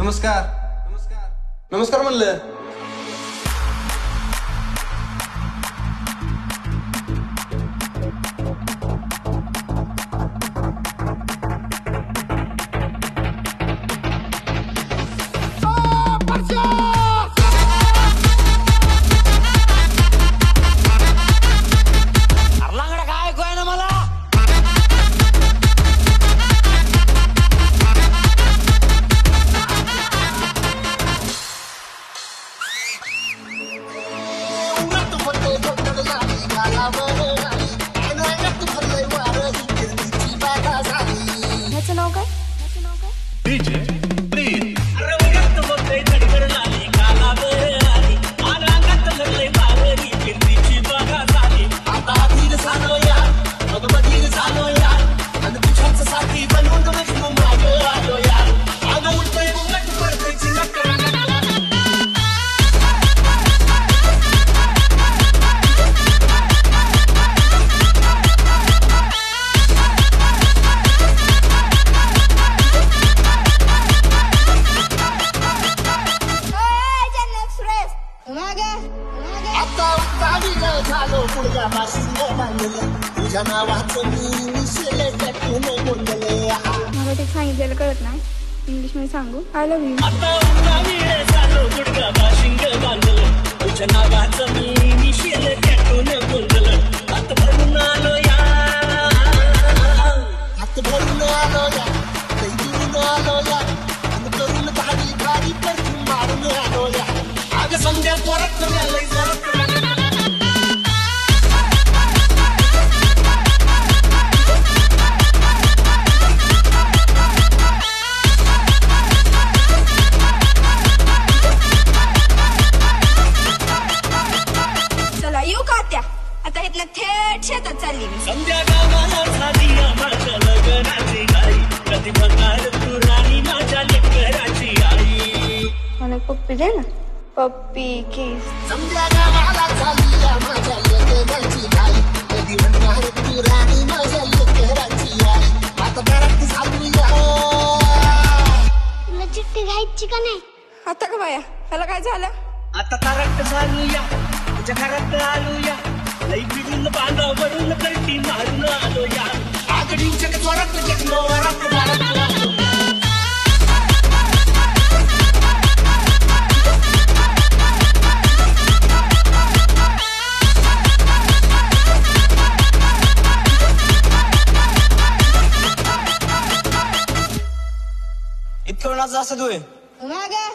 नमस्कार नमस्कार नमस्कार म्हणलं. ह्याचं नाव काय? डीजे प्लीज मराठीत सांगितलेलं कळत नाही, इंग्लिश मध्ये सांगू. I love you. चला येऊ का त्या? आता इथनं थेट शेतात चालली मी. संध्या गावाला झाली माझ्या लग्नाची गाई, कधी म्हणणार तू राणी माझ्या लेकराची आई. मला एक पप्पी दे ना, पप्पी किस. संध्या गावाला झाली माझ्या लग्नाची गाई, कधी म्हणणार तू राणी माझ्या लेकराची आई. आता घरात झालूया. तुला चिठ्ठी घ्यायची का नाही? आता का बाया, त्याला काय झालं? आता करत झालूया, तुझ्या घरात आलूया, लई बिडून बांधावरून करटी मारून आलोया. आगडीच्या जोरात जगलोरात बाळगलो. इतकं वेळाचं असं तू मागे